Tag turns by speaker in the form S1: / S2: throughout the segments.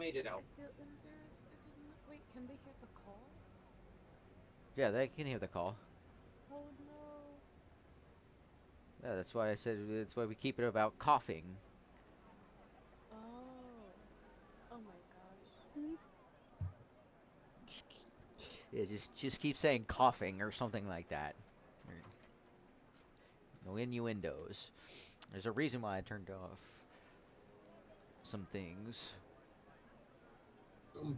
S1: made it
S2: I
S1: out.
S2: feel embarrassed. I didn't. Wait, can they hear the call?
S3: Yeah, they can hear the call.
S2: Oh no.
S3: Yeah, that's why I said that's why we keep it about coughing.
S2: Oh. Oh my gosh.
S3: Yeah, just keep saying coughing or something like that. No innuendos. There's a reason why I turned off some things.
S4: Something.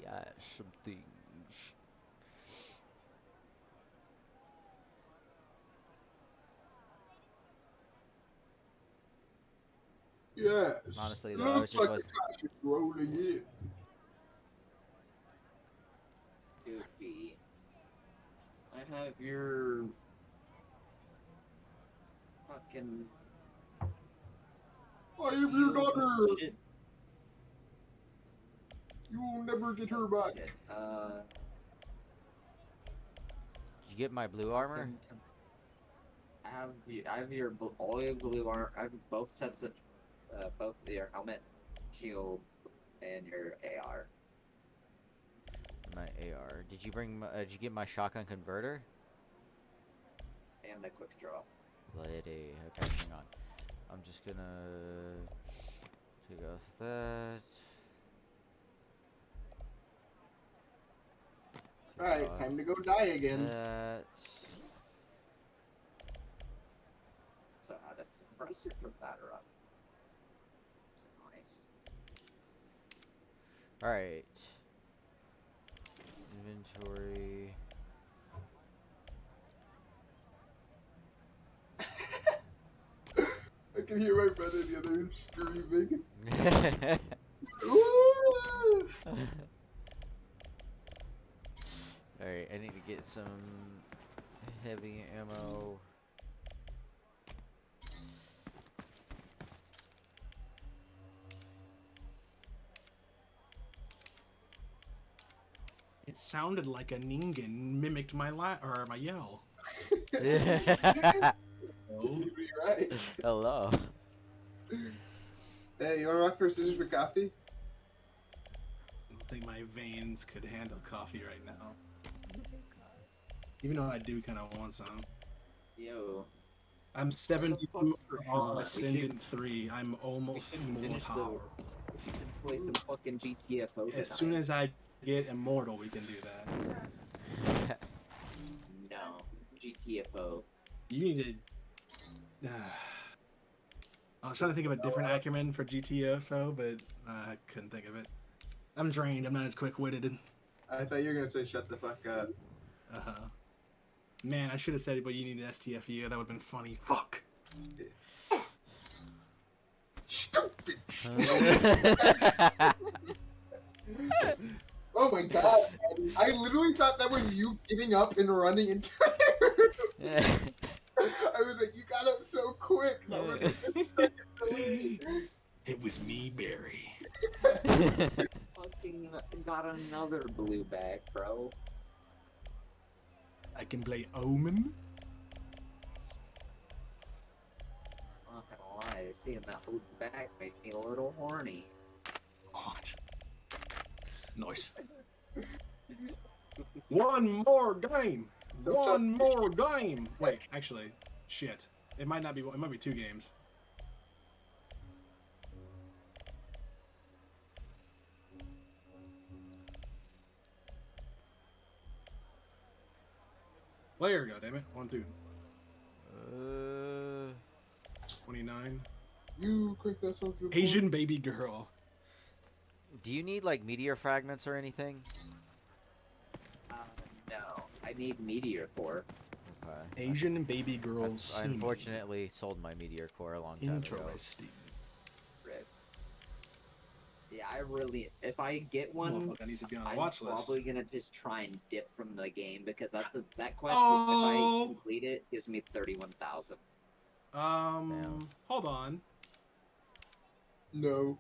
S3: Yeah, some things.
S4: Yes.
S3: Honestly,
S4: It
S3: though, I was
S4: looks
S3: just
S4: like
S3: was.
S4: the cash is rolling in.
S1: Goofy. I have your fucking
S4: I am your
S1: field
S4: daughter.
S1: shit.
S4: You will never get her
S1: Oh,
S4: back.
S1: shit.
S3: Did you get my blue armor?
S1: I have your all your blue armor. I have both sets of both your helmet, shield, and your AR.
S3: My AR. Did you bring? Did you get my shotgun converter?
S1: And the quick draw.
S3: Lady. Okay, hang on. I'm just gonna take off that. Take
S4: Alright,
S3: off
S4: time to go die again.
S3: that.
S1: So that's impressive for that run. Nice.
S3: Alright. Inventory.
S4: I can hear my brother the other end screaming.
S3: Alright, I need to get some heavy ammo.
S5: It sounded like a Ningen mimicked my my yell. Oh.
S4: You'd be right.
S3: Hello.
S4: Hey, you want to rock, paper, scissors for coffee?
S5: I don't think my veins could handle coffee right now.
S2: Oh my god.
S5: Even though I do kind of want some.
S1: Yo.
S5: I'm 72 for all
S1: We
S5: Ascendant 3. I'm almost
S1: should finish
S5: immortal.
S1: We should play some fucking GTFO.
S5: As soon as I get immortal, we can do that.
S1: No. GTFO.
S5: You need to. I was trying to think of a different acronym for GTFO, but I couldn't think of it. I'm drained. I'm not as quick-witted.
S4: I thought you were going to say shut the fuck up.
S5: Uh-huh. Man, I should have said, but you need STFU. That would have been funny. Fuck.
S4: Stupid! Oh my god, man. I literally thought that was you getting up and running entirely. I was like, you got up so quick. That was
S5: It was me, Barry.
S1: Fucking got another blue bag, bro.
S5: I can play Omen.
S1: I'm not gonna lie, seeing that blue bag made me a little horny.
S5: Hot. Nice. One more game. One more game. Wait, actually, shit. It might not be. It might be 2 games. Player, goddammit. 1, 2. 29.
S4: You quick that soldier.
S5: Asian baby girl.
S3: Do you need like meteor fragments or anything?
S1: No. I need Meteor Core.
S3: Okay.
S5: Asian baby girl.
S3: I
S5: semen.
S3: unfortunately sold my meteor core a long time ago.
S5: Interesting.
S1: Rip. Yeah, I really. If I get one,
S5: Motherfucker needs to be on a
S1: I'm
S5: watch list.
S1: probably gonna just try and dip from the game because that quest.
S5: Oh!
S1: If I complete it, gives me 31,000.
S3: Damn.
S5: Hold on.
S4: No.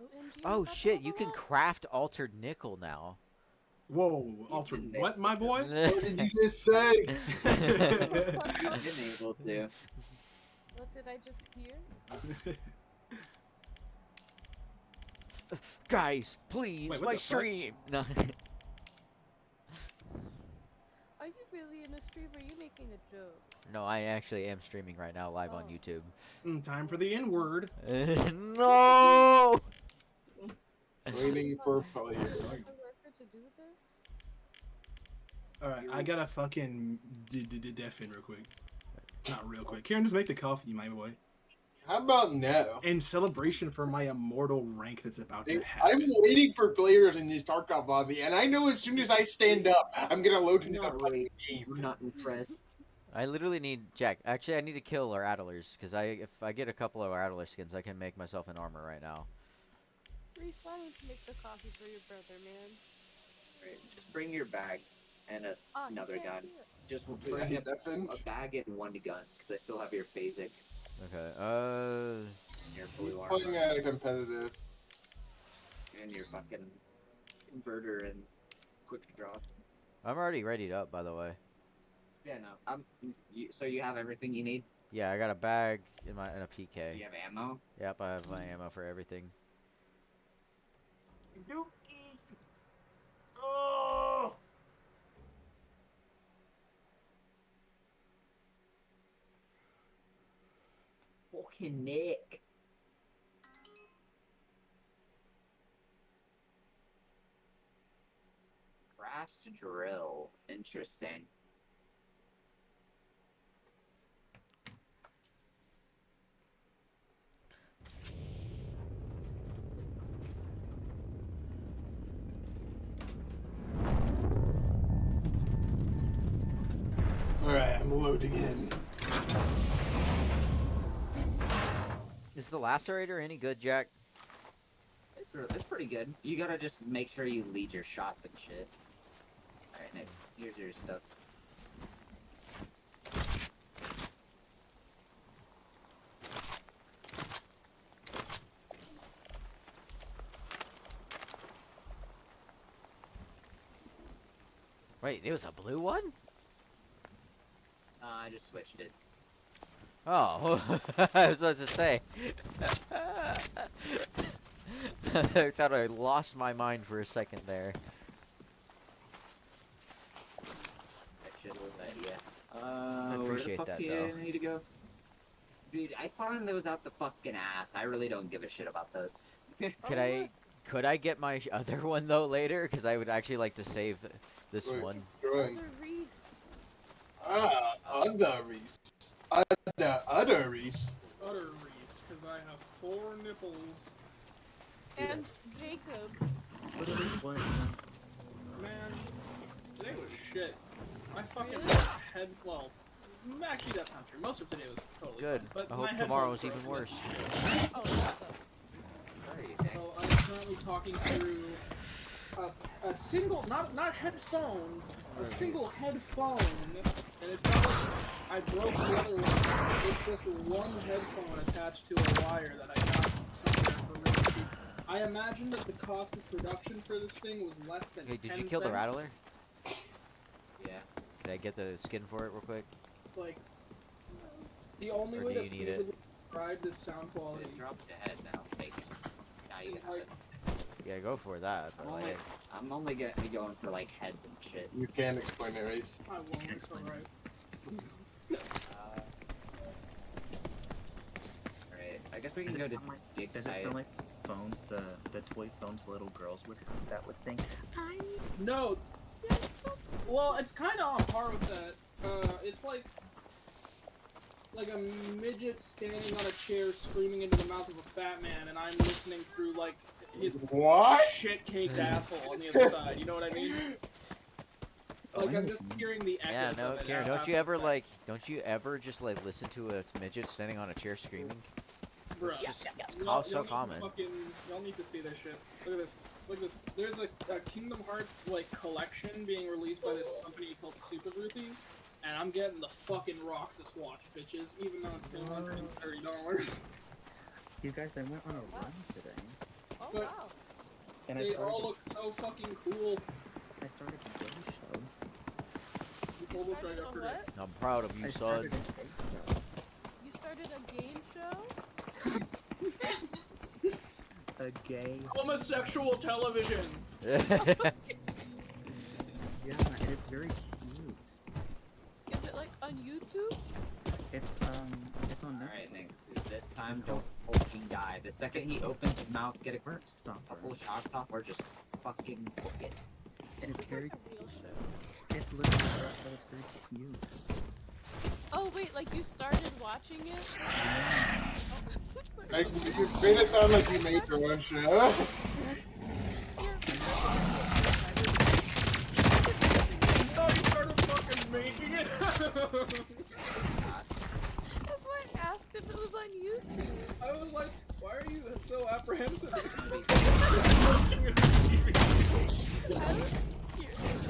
S2: OMG,
S3: Oh
S2: that's
S3: shit,
S2: all
S3: you
S2: the
S3: can
S2: way?
S3: craft altered nickel now.
S5: Whoa, altered
S1: been
S5: what, my boy?
S4: What did you just say?
S1: I've been able to.
S2: What did I just hear?
S3: Guys, please,
S5: Wait, what
S3: my
S5: the fuck?
S3: stream. No.
S2: Are you really in a stream or are you making a joke?
S3: No, I actually am streaming right now live on
S2: Oh.
S3: YouTube.
S5: Time for the N-word.
S3: No!
S4: Waiting for failure.
S2: Is the worker to do this?
S5: Alright, I gotta fucking def in real quick. Not real quick. Karen, just make the coffee, my boy.
S4: How about no?
S5: In celebration for my immortal rank that's about to
S4: Dude,
S5: happen.
S4: I'm waiting for players in this Tarkov lobby, and I know as soon as I stand up, I'm gonna load into the
S1: Not
S4: fucking
S1: really.
S4: game.
S1: I'm not impressed.
S3: I literally need Jack. Actually, I need to kill our Addlers because if I get a couple of our Addler skins, I can make myself an armor right now.
S2: Reese, why don't you make the coffee for your brother, man?
S1: Right, just bring your bag and
S2: Ah, he
S1: another
S2: can't
S1: gun.
S2: do it.
S1: Just
S4: Yeah,
S1: bring
S4: hit that fence.
S1: a bag and one gun, because I still have your phasic
S3: Okay.
S1: and your blue
S4: Playing
S1: armor
S4: at a competitive.
S1: and your fucking converter and quick draw.
S3: I'm already readied up, by the way.
S1: Yeah, no. So you have everything you need?
S3: Yeah, I got a bag and a
S1: Do
S3: PK.
S1: you have ammo?
S3: Yep, I have my ammo for everything.
S1: Dookie! Oh! Fucking Nick. Crash to drill. Interesting.
S4: Alright, I'm loading in.
S3: Is the lacerator any good, Jack?
S1: It's pretty good. You gotta just make sure you lead your shots and shit. Alright, Nick, here's your stuff.
S3: Wait, it was a blue one?
S1: I just switched it.
S3: Oh, I was about to say. I thought I lost my mind for a second there.
S1: That shit was that, yeah.
S3: I
S1: Where the
S3: appreciate
S1: fuck
S3: that,
S1: do you
S3: though.
S1: need to go? Dude, I found those out the fucking ass. I really don't give a shit about those.
S3: Could I get my other one though later? Because I would actually like to save this
S4: Wait.
S3: one.
S4: Join.
S2: Brother Reese.
S4: Other Reese. Other Reese.
S5: Utter Reese, because I have 4 nipples.
S2: And Jacob.
S5: Man, today was shit. I fucking
S2: Really?
S5: well, actually that's not true. Most of today was totally
S3: Good.
S5: fine, but
S3: I
S5: my
S3: hope tomorrow's
S5: headphones
S3: even
S5: broke.
S3: worse.
S2: Oh, that's up.
S5: So I'm currently talking through a single, not headphones, a single headphone, and it's not like I broke the other one. It's just one headphone attached to a wire that I got somewhere for really cheap. I imagine that the cost of production for this thing was less than
S3: Hey, did
S5: 10
S3: you kill the
S5: cents.
S3: Rattler?
S1: Yeah.
S3: Can I get the skin for it real quick?
S5: Like, the only
S3: Or
S5: way
S3: do
S5: to
S3: you need it?
S5: feasibly describe this sound quality
S1: It dropped your head now. Take it. Now you
S5: is
S1: have
S5: like,
S1: it.
S3: Yeah, go for that. But like,
S1: I'm only going for like heads and shit.
S4: You can't explain it, Reese.
S5: I won't, it's alright.
S1: Alright, I guess we can
S6: Does
S1: go
S6: it
S1: to
S6: sound like,
S1: Dick's
S6: does it
S1: side.
S6: sound like phones, the toy phones little girls would sing?
S5: No. Well, it's kind of on par with that. It's like a midget standing on a chair screaming into the mouth of a fat man, and I'm listening through like his
S4: What?
S5: shit-caked asshole on the other side. You know what I mean? Like I'm just hearing the echoes
S3: yeah, no,
S5: of it.
S3: Karen,
S5: out
S3: don't
S5: after
S3: you
S5: the
S3: ever
S5: fact.
S3: don't you ever just like listen to a midget standing on a chair screaming?
S5: Bruh.
S3: It's just it's
S5: Y'all
S3: so
S5: need to
S3: common.
S5: y'all need to see this shit. Look at this. Look at this. There's a Kingdom Hearts like collection being released by this company called Super Groupies, and I'm getting the fucking Roxas watch, bitches, even though it's $230.
S6: You guys, I went on a run today,
S2: Oh,
S5: But-
S2: wow.
S6: and
S5: They all look so fucking cool.
S6: I started a game show.
S5: You told us right
S2: Started a
S5: after
S2: what?
S3: I'm proud of you,
S6: I
S3: son.
S6: started a game show.
S2: You started a game show?
S6: a gay.
S5: Homosexual television.
S6: Yeah, and it's very cute.
S2: Is it like on YouTube?
S6: It's on
S1: Alright,
S6: Netflix.
S1: Nix. This time, don't fucking die. The second he opens his mouth, get a
S6: Stop.
S1: couple shots off, or just fucking book it.
S6: And
S2: Is
S6: it's
S2: this
S6: very,
S2: like a real show?
S6: it's literally, but it's very cute.
S2: Oh wait, like you started watching it?
S4: Like, you made it sound like you made your own show.
S2: Yes.
S5: Oh, you started fucking making it.
S2: That's why I asked if it was on YouTube.
S5: I was like, why are you so apprehensive?
S2: I was curious.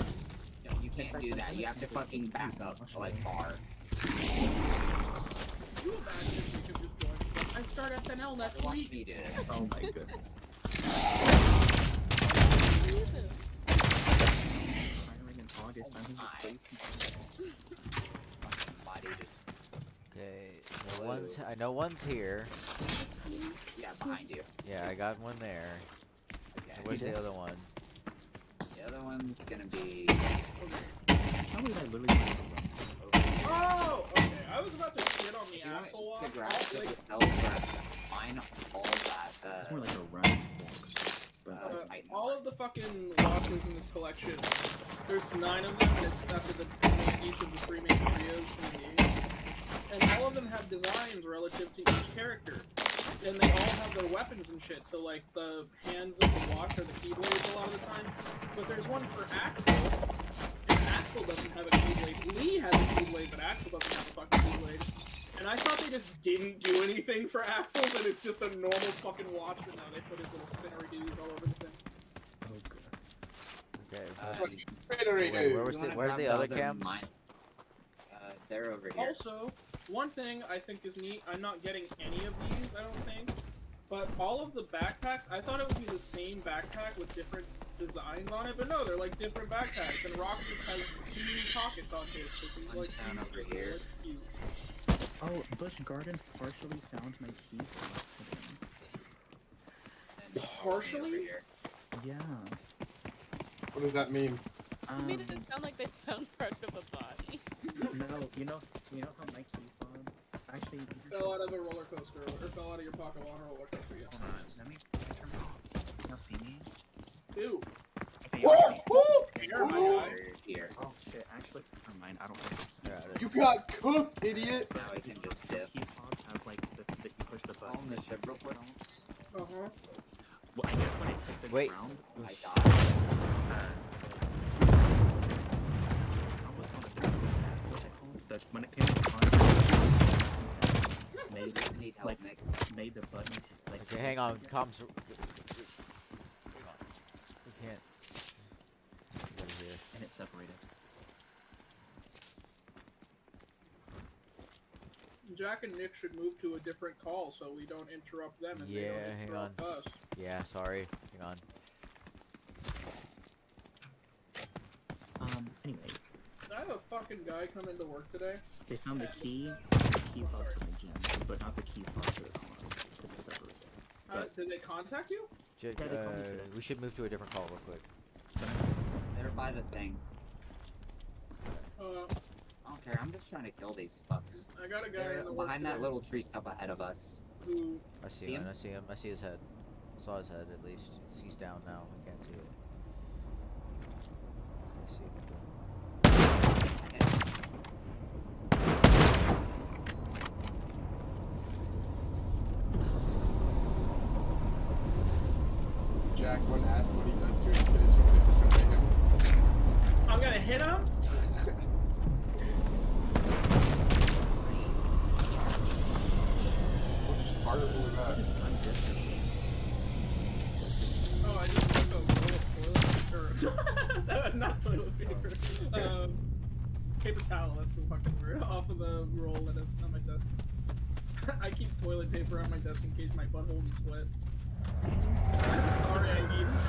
S1: No, you can't do that. You have to fucking back up, like, far.
S5: Can you imagine if we could just join? It's like, I start SNL next
S1: Watch
S5: week.
S1: me do this.
S6: Oh my goodness. Finally in August, I'm gonna
S1: Body just,
S3: Okay, so one's, I know one's here.
S1: yeah, behind you.
S3: Yeah, I got one there.
S1: Okay.
S3: Where's the other one?
S1: The other one's gonna be
S6: How would I literally
S5: Oh, okay. I was about to shit on the
S1: if you want
S5: axle walk.
S1: to grab
S5: I'll,
S1: the
S5: like,
S1: stealth, mine all that.
S6: It's more like a run walk.
S1: Titan
S5: all
S1: one.
S5: of the fucking walkers in this collection, there's 9 of them, and it's after each of the 3 main trios from the game. And all of them have designs relative to each character. And they all have their weapons and shit, so like the hands of the watch are the keyblades a lot of the time. But there's one for Axel, and Axel doesn't have a keyblade. Lee has a keyblade, but Axel doesn't have a fucking keyblade. And I thought they just didn't do anything for Axel's, and it's just a normal fucking watch, but now they put his little spinnery dudes all over the thing.
S6: Oh god.
S3: Okay.
S4: Spinnery
S3: Wait,
S4: dude.
S3: where was
S1: You
S3: the,
S1: wanna
S3: where's
S1: grab
S3: the other
S1: other
S3: cams?
S1: mine? They're over here.
S5: Also, one thing I think is neat, I'm not getting any of these, I don't think, but all of the backpacks, I thought it would be the same backpack with different designs on it, but no, they're like different backpacks, and Roxas has 2 pockets on his, because he's
S1: One's
S5: like,
S1: down over here.
S5: It's cute.
S6: Oh, Busch Gardens partially found my key fob
S1: And
S5: Partially?
S1: over here.
S6: today.
S4: What does that mean?
S6: Yeah.
S2: You made it sound like they found part of a body.
S6: No, you know how my key fob actually
S5: Fell out of a roller coaster, or fell out of your pocket on a roller coaster, yeah.
S6: Hold on, let me turn it off. Can y'all see me?
S5: Ew.
S6: Okay, y'all see me?
S5: Here, my
S4: Woo!
S5: guy.
S1: Here.
S6: Oh shit, actually, never mind, I don't think
S3: Yeah,
S4: You got cooked, idiot.
S1: Now we can just dip.
S6: key fobs have like the you push the button.
S1: On the ship real quick.
S5: Uh-huh.
S6: Well, I guess when it hit the
S3: Wait.
S6: ground,
S1: I died.
S6: what's it called? When it came to contact, made
S1: I need help,
S6: like
S1: Nick.
S6: made the button like.
S3: Okay, hang on. Comms. Hang on. We can't. Go here.
S6: And it separated.
S5: Jack and Nick should move to a different call so we don't interrupt them and they
S3: Yeah,
S5: don't
S3: hang
S5: interrupt us.
S3: Yeah, sorry. Hang on.
S6: Anyways,
S5: I had a fucking guy come into work today.
S6: they found the key fob to the gym, but not the key fob to the car because it's separated.
S5: Did they contact you?
S3: J-
S6: Yeah, they told me today.
S3: we should move to a different call real quick.
S1: They're by the thing.
S5: Uh,
S1: I don't care. I'm just trying to kill these fucks.
S5: I got a guy
S1: They're
S5: in the work
S1: behind that
S5: today
S1: little tree stump ahead of us.
S5: who
S3: I see
S1: See
S3: him.
S1: him?
S3: I see him. I see his head. Saw his head at least. He's down now. I can't see it. I see him.
S4: Jack wouldn't ask what he does to his kids when they disobey him.
S5: I'm gonna hit him.
S4: What just farted really bad?
S5: Oh, I just took a roll of toilet paper. Not toilet paper. Paper towel. That's the fucking word. Off of the roll that is on my desk. I keep toilet paper on my desk in case my butthole gets wet. I'm sorry, I need it.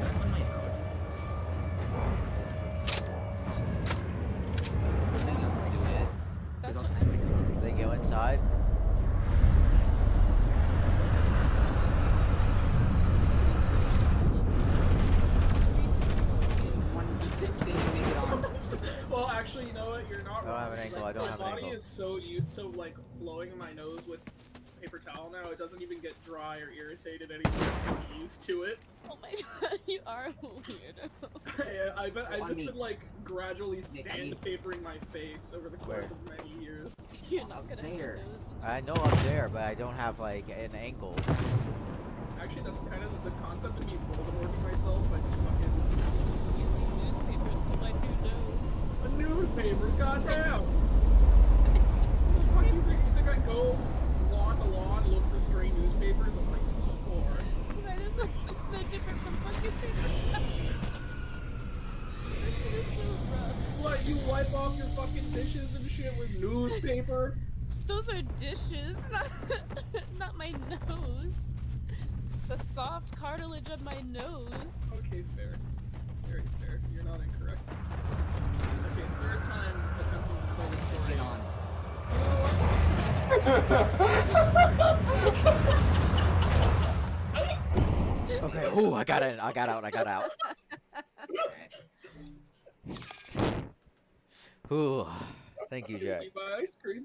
S6: Someone might know.
S2: That's
S6: also-
S2: what I'm saying.
S3: They go inside. I don't
S5: My
S3: have an
S5: body
S3: angle.
S5: is so used to like blowing my nose with paper towel now, it doesn't even get dry or irritated anymore. So I'm used to it.
S2: Oh my god, you are a weirdo.
S5: Yeah, I've
S1: On
S5: just
S1: me.
S5: been like gradually
S1: Nick, I need-
S5: sandpapering my face over the course of many years.
S2: You're not gonna hit
S1: There.
S2: those.
S3: I know I'm there, but I don't have like an angle.
S5: Actually, that's kind of the concept of me Voldemorting myself by just fucking
S2: Using newspapers to wipe your nose.
S5: a newspaper. Goddamn! What the fuck you think? You think I go lawn to lawn, look for stray newspapers? I'm like, sure.
S2: That is it's no different from fucking paper towels. That shit is so rough.
S5: What? You wipe off your fucking dishes and shit with newspaper?
S2: Those are dishes, not my nose. The soft cartilage of my nose.
S5: Okay, fair. Very fair. You're not incorrect. Okay, third time attempting to tell the story.
S1: Get on.
S3: Okay. Ooh, I got in. I got out. I got out. Ooh. Thank you, Jack.
S5: You buy ice cream.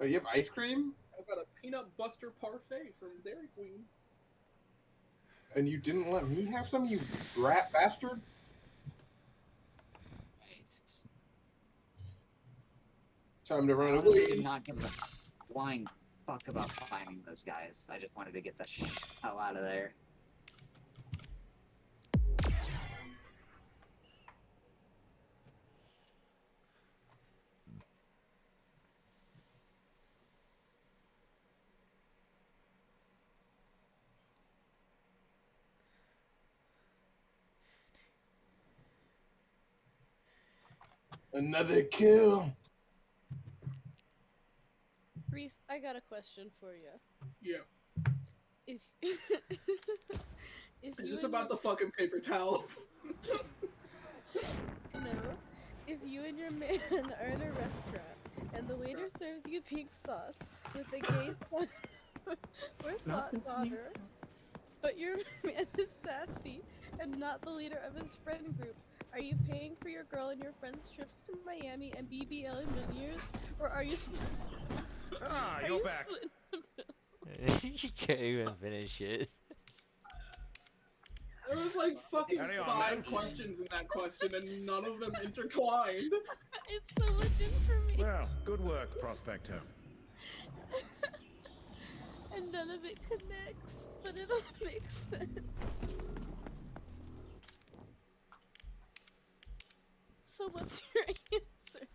S4: Oh, you have ice cream?
S5: I got a peanut buster parfait from Dairy Queen.
S4: And you didn't let me have some, you rat bastard? Time to run
S1: I
S4: away.
S1: did not give a flying fuck about finding those guys. I just wanted to get the hell out of there.
S4: Another kill.
S2: Reese, I got a question for you.
S5: Yeah.
S2: If if
S5: Is
S2: you
S5: this
S2: and
S5: about the
S2: your,
S5: fucking paper towels?
S2: no, if you and your man are in a restaurant and the waiter serves you pink sauce with a gay or
S6: Not the
S2: thought
S6: pink
S2: daughter, but your man is sassy and not the leader of his friend group, are you paying for your girl and your friend's trips to Miami and BBL and Veneers, or are you?
S7: Ah,
S2: Are
S7: you're
S2: you
S7: back.
S2: splitting
S3: You can't even finish it.
S5: There was like fucking
S7: Carry on,
S5: 5
S7: man.
S5: questions in that question and none of them intertwined.
S2: It's so much information,
S7: Well, good work, Prospector.
S2: and none of it connects, but it all makes sense. So what's your answer?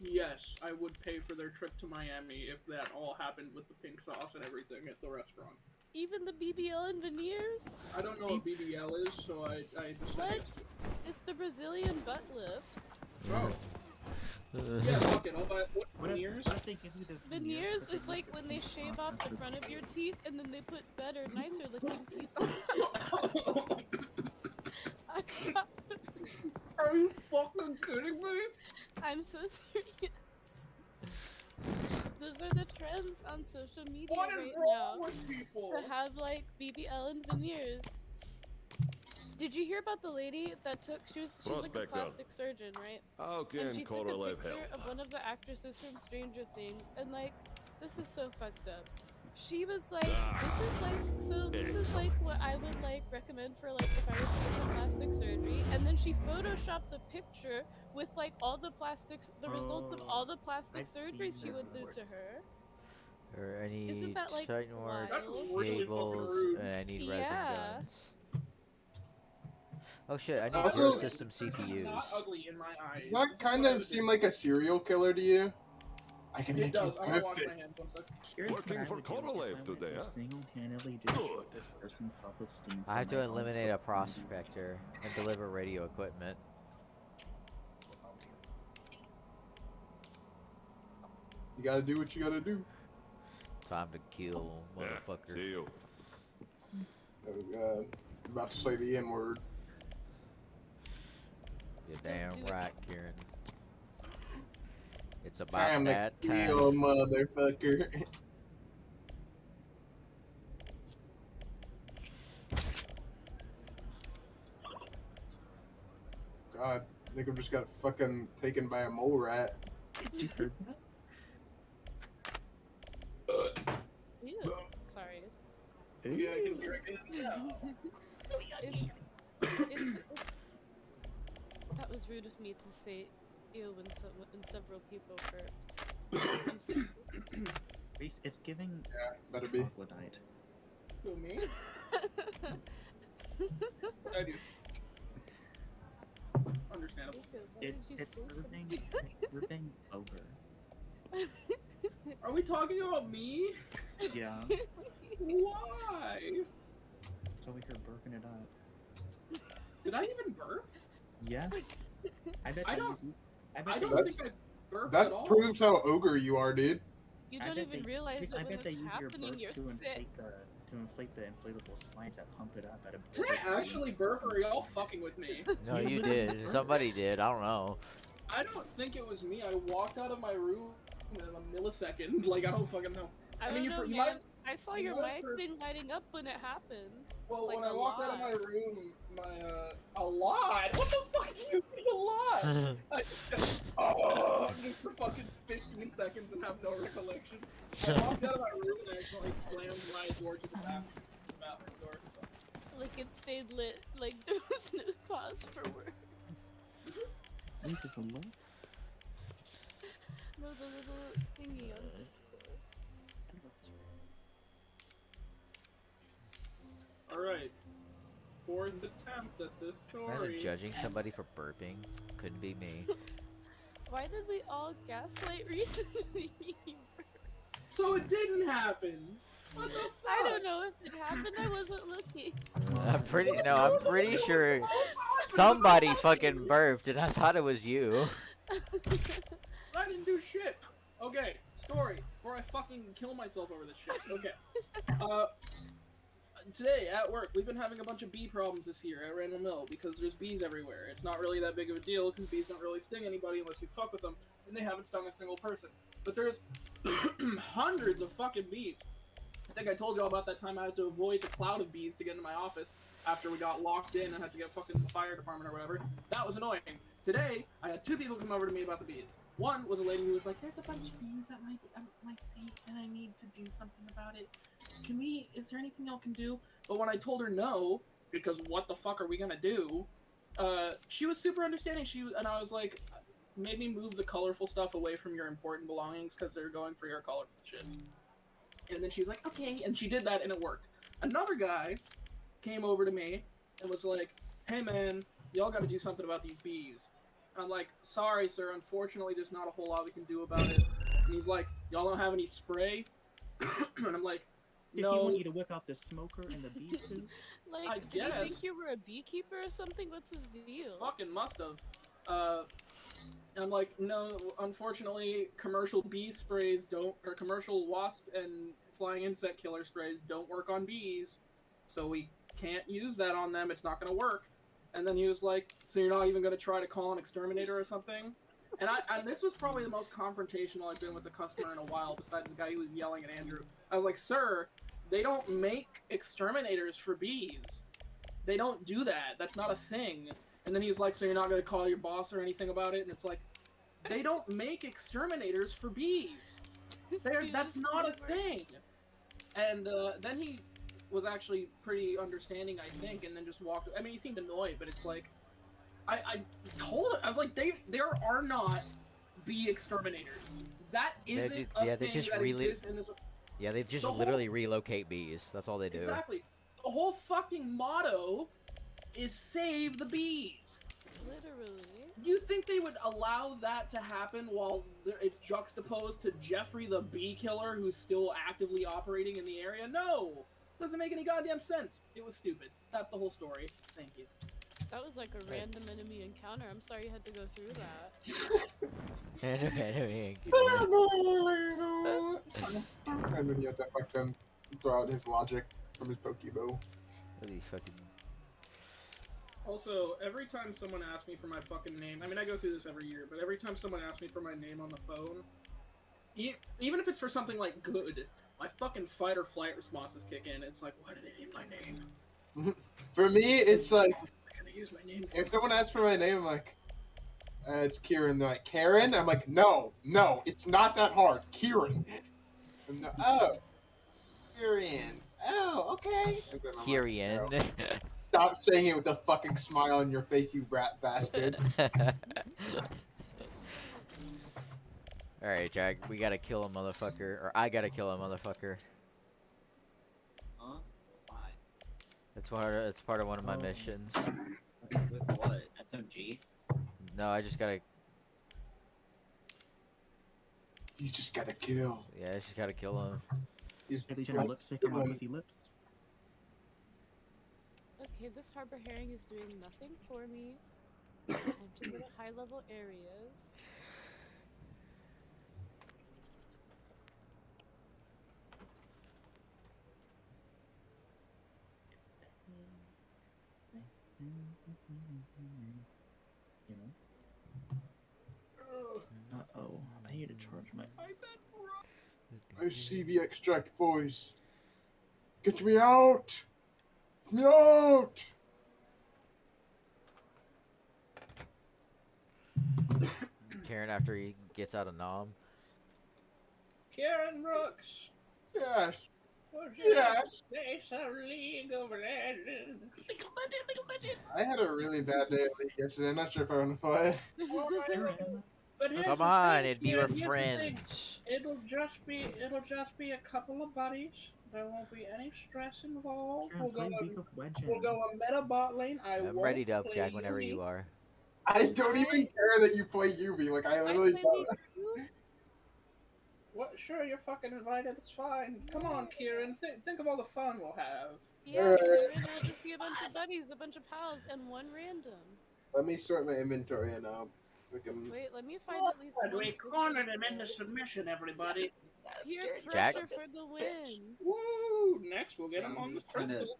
S5: Yes, I would pay for their trip to Miami if that all happened with the pink sauce and everything at the restaurant.
S2: Even the BBL and Veneers?
S5: I don't know what BBL is, so I just
S2: What? It's the Brazilian butt lift.
S5: Oh, yeah, fuck it. I'll buy what's
S6: What if,
S5: veneers?
S6: what if they give you the
S2: Veneers
S6: because
S2: is
S6: they
S2: like
S6: make
S2: when they
S6: the
S2: shave off the front of your teeth and then they put better, nicer looking teeth on. I got-
S5: Are you fucking kidding me?
S2: I'm so serious. Those are the trends on social media
S5: What is
S2: right
S5: wrong
S2: now.
S5: with people?
S2: To have like BBL and veneers. Did you hear about the lady that she's like a
S8: Prospector.
S2: plastic surgeon, right?
S8: How
S2: And
S8: can
S2: she took a
S8: Korolev
S2: picture
S8: help?
S2: of one of the actresses from Stranger Things, and like, this is so fucked up. She was like, this is like what I would like recommend for like if I were to get plastic surgery, and then she photoshopped the picture with like all the plastics, the results of all the plastic
S6: I've seen
S2: surgeries she
S6: that
S2: went
S6: it
S2: through to
S6: works.
S2: her.
S3: Or I need
S2: Isn't that, like,
S3: Titan work,
S5: That's
S2: wild?
S5: really fucking
S3: cables,
S5: rude.
S3: and I need resin
S2: Yeah.
S3: guns. Oh shit, I need
S4: Also-
S3: zero system
S5: This is
S3: CPUs.
S5: not ugly in my eyes.
S4: Does that
S5: This is
S4: kind
S5: what I
S4: of
S5: would
S4: seem
S5: do.
S4: like a serial killer to you? I can
S5: It
S4: make
S5: does.
S4: you
S5: I'm gonna wash my
S4: perfect.
S5: hands one sec.
S6: Here's what
S8: Working
S6: I
S8: for
S6: would do if I
S8: Korolev
S6: were
S8: today,
S6: to
S8: huh?
S6: single-handedly
S8: Good.
S6: destroy this person's self-esteem.
S3: I have
S6: for
S3: to
S6: my own
S3: eliminate a
S6: self-esteem.
S3: prospector and deliver radio equipment.
S4: You gotta do what you gotta do.
S3: Time to kill,
S8: Yeah,
S3: motherfucker.
S8: see you.
S4: Oh god. About to say the N word.
S3: You're damn
S2: do it.
S3: right, Kieran. It's about
S4: Time to
S3: that
S4: kill,
S3: time.
S4: motherfucker. God, Nigga just got fucking taken by a mole rat.
S6: You heard that?
S2: Ew. Sorry.
S5: Yeah, I can drink it.
S2: It's that was rude of me to say ew when several people burped. I'm sorry.
S6: It's giving
S4: Yeah, better be.
S6: troglodyte.
S5: Who, me? I do. Understandable.
S2: Why did you
S6: It's
S2: say
S6: serving
S2: something?
S6: serving ogre.
S5: Are we talking about me?
S6: Yeah.
S5: Why?
S6: So we hear burping it up.
S5: Did I even burp?
S6: Yes. I bet
S5: I
S6: they
S5: don't-
S6: use-
S5: I
S6: bet
S5: don't
S6: they
S4: That's-
S5: think I burped
S4: That
S5: at all.
S4: proves how ogre you are, dude.
S2: You
S6: I
S2: don't
S6: bet
S2: even
S6: they-
S2: realize
S6: I
S2: it when
S6: bet they
S2: it's
S6: use your
S2: happening.
S6: burps
S2: You're
S6: to
S2: sick.
S6: inflate the inflatable slides that pump it up at a.
S5: Did I actually burp or are y'all fucking with me?
S3: No,
S6: You
S3: you
S6: literally
S3: did.
S6: burped.
S3: Somebody did. I don't know.
S5: I don't think it was me. I walked out of my room in a millisecond. Like, I don't fucking know.
S2: I
S5: mean,
S2: don't
S5: you
S2: know,
S5: you
S2: man.
S5: might-
S2: I saw
S5: you
S2: your
S5: might
S2: mic
S5: burp-
S2: thing lighting up when it happened.
S5: Well,
S2: Like
S5: when I
S2: a
S5: walked out of my
S2: lot.
S5: room, a lot? What the fuck do you mean a lot? I just for fucking 15 seconds and have no recollection. I walked out of my room and I accidentally slammed my door to the bathroom door. So.
S2: Like it stayed lit. Like there was no pause for words.
S6: This is a look.
S2: No, the little thingy on Discord.
S5: Alright. Fourth attempt at this
S3: Imagine
S5: story.
S3: judging somebody for burping. Couldn't be me.
S2: Why did we all gaslight recently?
S5: So it didn't happen. What the fuck?
S2: I don't know if it happened. I wasn't looking.
S3: I'm pretty sure somebody fucking burped, and I thought it was you.
S5: I didn't do shit. Okay, story. Before I fucking kill myself over this shit. Okay. Today at work, we've been having a bunch of bee problems this year at Randall Mill because there's bees everywhere. It's not really that big of a deal because bees don't really sting anybody unless you fuck with them, and they haven't stung a single person. But there's hundreds of fucking bees. I think I told y'all about that time I had to avoid the cloud of bees to get into my office after we got locked in and had to get fucking the fire department or whatever. That was annoying. Today, I had two people come over to me about the bees. One was a lady who was like, "There's a bunch of bees at my seat, and I need to do something about it. Is there anything y'all can do?" But when I told her no, because what the fuck are we gonna do? She was super understanding. And I was like, made me move the colorful stuff away from your important belongings because they're going for your colorful shit. And then she was like, okay, and she did that and it worked. Another guy came over to me and was like, "Hey man, y'all gotta do something about these bees." And I'm like, "Sorry sir, unfortunately there's not a whole lot we can do about it." And he's like, "Y'all don't have any spray?" And I'm like,
S6: Did
S5: "No."
S6: he want you to whip out the smoker and the bee suit?
S2: Like,
S5: I
S2: did he
S5: guess.
S2: think you were a beekeeper or something? What's his deal?
S5: Fucking must have. And I'm like, "No, unfortunately, commercial bee sprays don't, or commercial wasp and flying insect killer sprays don't work on bees, so we can't use that on them. It's not gonna work." And then he was like, "So you're not even gonna try to call an exterminator or something?" And this was probably the most confrontational I've been with a customer in a while, besides the guy who was yelling at Andrew. I was like, "Sir, they don't make exterminators for bees. They don't do that. That's not a thing." And then he was like, "So you're not going to call your boss or anything about it?" And it's like, they don't make exterminators for bees.
S2: This dude
S5: That's
S2: is
S5: not a
S2: never-
S5: thing. And then he was actually pretty understanding, I think, and then just walked. I mean, he seemed annoyed, but it's like, I told him, I was like, there are not bee exterminators. That isn't
S3: ju-
S5: a
S3: yeah, they
S5: thing
S3: just
S5: that
S3: really-
S5: exists in this.
S3: Yeah, they just
S5: The whole-
S3: literally relocate bees. That's all they do.
S5: Exactly. The whole fucking motto is save the bees.
S2: Literally.
S5: Do you think they would allow that to happen while it's juxtaposed to Jeffrey the bee killer who's still actively operating in the area? No! Doesn't make any goddamn sense. It was stupid. That's the whole story. Thank you.
S2: That was like a random enemy encounter. I'm sorry you had to go through that.
S4: And then he had to fucking throw out his logic from his Pokeball.
S3: Really fucking.
S5: Also, every time someone asks me for my fucking name, I mean, I go through this every year, but every time someone asks me for my name on the phone, even if it's for something like good, my fucking fight or flight responses kick in. It's like, why do they need my name?
S4: For me, it's like,
S5: What's they gonna use my name for?
S4: if someone asks for my name, I'm like, It's Kieran. They're like, Karen? I'm like, no, it's not that hard. Kieran. And they're, oh, Kieran. Oh, okay. And then I'm like,
S3: Kyrian.
S4: "No. Stop saying it with a fucking smile on your face, you rat bastard.
S3: Alright, Jack, we gotta kill a motherfucker. Or I gotta kill a motherfucker.
S1: Huh? Why?
S3: It's part of one of my missions.
S1: With what? SMG?
S3: No, I just gotta.
S4: He's just gotta kill.
S3: Yeah, I just gotta kill him.
S4: He's
S6: Kylie Jenner lipstick and my pussy lips.
S2: Okay, this harbor herring is doing nothing for me. Time to go to high level areas.
S6: You know? Uh-oh, I need to charge my iPad.
S4: I see the extract, boys. Get me out! Get me out!
S3: Karen after he gets out of Nom.
S5: Karen Brooks.
S4: Yes.
S5: What's
S4: Yes.
S5: Say some League of Legends.
S4: I had a really bad day at League yesterday. I'm not sure if I want to play.
S5: But here's
S3: Come
S5: the
S3: on,
S5: thing,
S3: it'd be your
S5: Kieran, here's the thing.
S3: friends.
S5: It'll just be a couple of buddies. There won't be any stress involved.
S6: Karen,
S5: We'll go
S6: play
S5: a,
S6: League of Legends.
S5: we'll go a meta bot lane.
S3: I'm ready to up Jack whenever you are.
S4: I don't even care that you play Yubi. Like, I
S2: I
S4: literally
S2: play
S4: thought.
S2: League too.
S5: What? Sure, you're fucking invited. It's fine. Come on, Kieran. Think of all the fun we'll have.
S2: Yeah,
S4: Alright.
S2: Kieran, it'll just be a bunch of buddies, a bunch of pals, and one random.
S4: Let me sort my inventory and we can.
S2: Wait, let me find at least
S5: Good,
S2: one.
S5: we cornered him into submission, everybody.
S2: Peer
S3: Jack?
S2: pressure for the win.
S5: Woo! Next, we'll get him
S1: Yeah,
S5: on the
S1: I'm just
S5: crystal.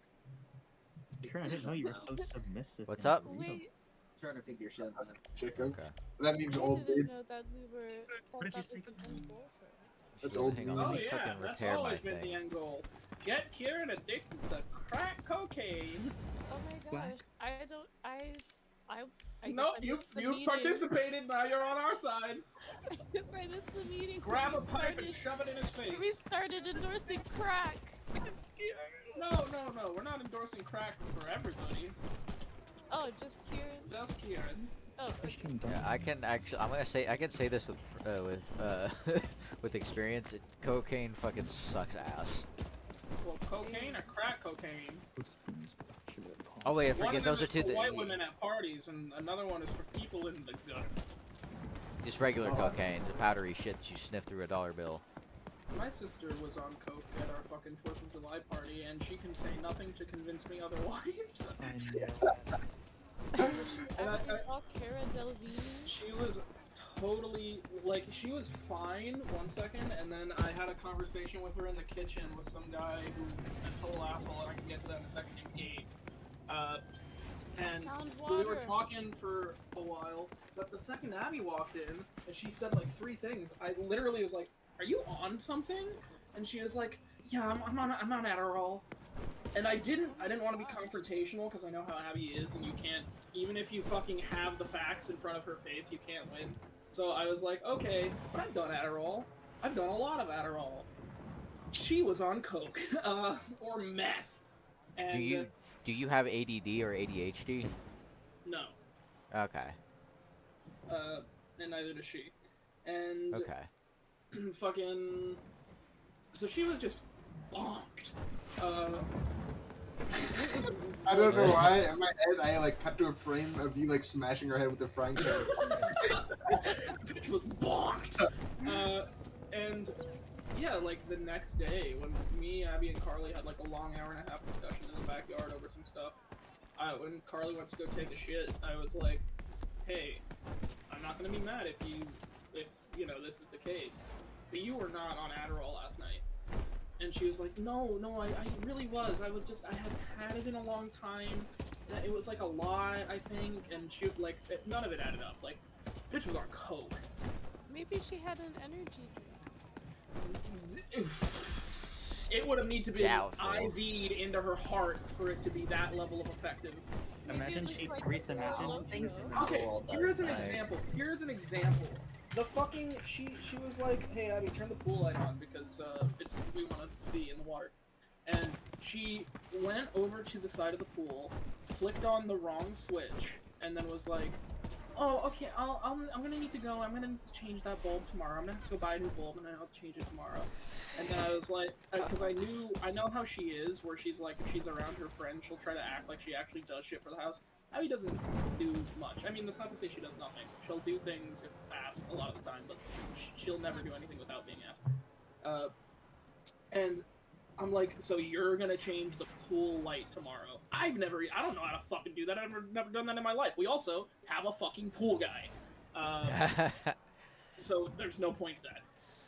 S6: Karen, I didn't know you were so submissive.
S3: What's
S6: and
S3: up?
S6: real.
S2: Wait,
S1: Trying to figure shit out.
S4: Chicken.
S3: Okay.
S4: That means
S2: I
S4: old
S2: didn't
S4: dude.
S2: know that we were.
S6: What
S2: That
S6: if you
S2: was
S6: take
S2: the end goal for us.
S4: That's old
S3: Hang
S4: dude.
S3: on, let
S5: Oh
S3: me
S5: yeah,
S3: fucking
S5: that's
S3: repair my
S5: always been the
S3: thing.
S5: end goal. Get Kieran addicted to crack cocaine.
S2: Oh my gosh,
S6: Black.
S2: I don't. I
S5: No,
S2: guess I
S5: you
S2: missed the meeting.
S5: participated. Now you're on our side.
S2: I guess I missed the meeting.
S5: Grab a
S2: We
S5: pipe and
S2: started-
S5: shove it in his face.
S2: We started endorsing crack.
S5: No, we're not endorsing crack for everybody.
S2: Oh, just Kieran.
S5: Just Kieran.
S2: Oh, okay.
S6: Christian, don't
S3: Yeah, I can actually. I'm gonna say. I can say this with with experience. Cocaine fucking sucks ass.
S5: Well, cocaine or crack cocaine?
S3: Oh wait, I
S5: One
S3: forget.
S5: of them
S3: Those are
S5: is
S3: two.
S5: for white women at parties, and another one is for people in the gun.
S3: Just regular cocaine, the powdery shit that you sniff through a dollar bill.
S5: My sister was on coke at our fucking 4th of July party, and she can say nothing to convince me otherwise. And
S2: After all, Cara Delevingne.
S5: she was totally, like, she was fine 1 second, and then I had a conversation with her in the kitchen with some guy who's a total asshole, and I can get to that in a second, named Gabe. And
S2: Found
S5: we were
S2: water.
S5: talking for a while, but the second Abby walked in, and she said like 3 things, I literally was like, "Are you on something?" And she was like, "Yeah, I'm on Adderall." And I didn't want to be confrontational because I know how Abby is, and you can't, even if you fucking have the facts in front of her face, you can't win. So I was like, okay, but I've done Adderall. I've done a lot of Adderall. She was on coke, or meth. And
S3: Do you have ADD or ADHD?
S5: no,
S3: Okay.
S5: and neither does she. And
S3: Okay.
S5: fucking, so she was just bonked.
S4: I don't know why. In my head, I like cut to a frame of you like smashing her head with the frying pan.
S5: Bitch was bonked. And yeah, like the next day, when me, Abby, and Carly had like a long hour-and-a-half discussion in the backyard over some stuff, when Carly went to go take a shit, I was like, "Hey, I'm not gonna be mad if you know this is the case, but you were not on Adderall last night." And she was like, no, I really was. I had it in a long time. It was like a lot, I think, and she like none of it added up. Like, bitch was on coke.
S2: Maybe she had an energy drink.
S5: It would have need to be
S3: Doubtful.
S5: IV'd into her heart for it to be that level of effective.
S6: Imagine
S2: Maybe
S6: she,
S2: like
S6: Reese,
S2: the
S6: imagine.
S2: flow
S1: Things
S2: through.
S1: in that
S5: Okay,
S1: world that
S5: here's an
S1: like-
S5: example. Here's an example. The fucking she was like, "Hey Abby, turn the pool light on because we want to see in the water." And she went over to the side of the pool, flicked on the wrong switch, and then was like, "Oh, okay, I'm gonna need to go. I'm gonna need to change that bulb tomorrow. I'm gonna have to go buy a new bulb and then I'll change it tomorrow." And then I was like, because I know how she is, where she's like, if she's around her friends, she'll try to act like she actually does shit for the house. Abby doesn't do much. I mean, that's not to say she does nothing. She'll do things if asked a lot of the time, but she'll never do anything without being asked. And I'm like, so you're gonna change the pool light tomorrow? I don't know how to fucking do that. I've never done that in my life. We also have a fucking pool guy. So there's no point to that.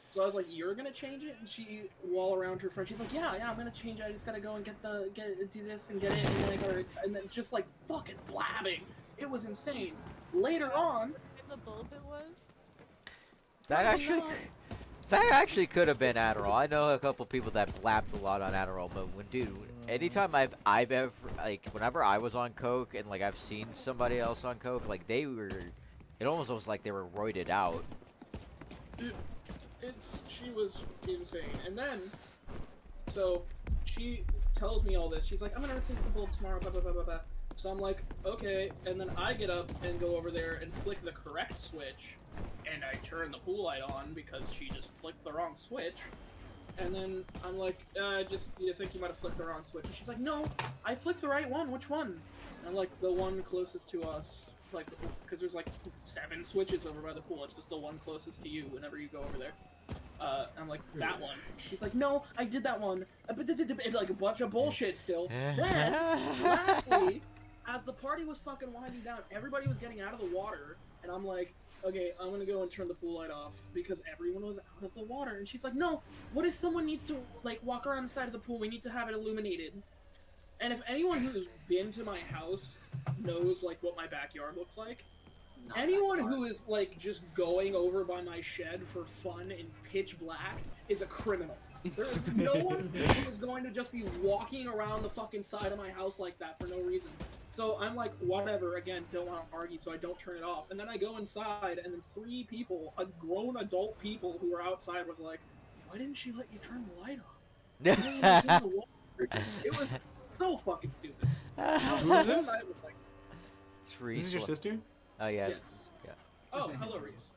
S5: So I was like, you're gonna change it? And she, while around her friend, she's like, yeah, I'm gonna change it. I just gotta go and do this and get it, and then just like fucking blabbing. It was insane. Later on,
S2: In the bulb it was.
S3: That
S5: Probably
S3: actually,
S5: not.
S3: that actually could have been Adderall. I know a couple people that blapped a lot on Adderall, but anytime I've ever, like, whenever I was on coke and like I've seen somebody else on coke, like it almost was like they were roided out.
S5: She was insane. And then, so she tells me all this. She's like, I'm gonna replace the bulb tomorrow, blah blah blah blah blah. So I'm like, okay. And then I get up and go over there and flick the correct switch, and I turn the pool light on because she just flicked the wrong switch. And then I'm like, you think you might have flicked the wrong switch? And she's like, no, I flicked the right one. Which one? And I'm like, the one closest to us. Like, because there's like 7 switches over by the pool. It's just the one closest to you whenever you go over there. I'm like, that one. She's like, no, I did that one. It's like a bunch of bullshit still. Then, lastly, as the party was fucking winding down, everybody was getting out of the water, and I'm like, okay, I'm gonna go and turn the pool light off because everyone was out of the water. And she's like, no, what if someone needs to like walk around the side of the pool? We need to have it illuminated. And if anyone who's been to my house knows like what my backyard looks like,
S1: Not
S5: anyone
S1: that far.
S5: who is like just going over by my shed for fun in pitch black is a criminal. There is no one who is going to just be walking around the fucking side of my house like that for no reason. So I'm like, whatever, again, don't want to argue, so I don't turn it off. And then I go inside, and then 3 people, grown adult people who were outside was like, why didn't she let you turn the light off? Everyone was in the water. It was so fucking stupid.
S6: Who is this?
S5: I was like,
S3: It's Reese.
S6: This is your sister?
S3: Oh yeah.
S5: yes.
S3: Yeah.
S5: Oh, hello, Reese.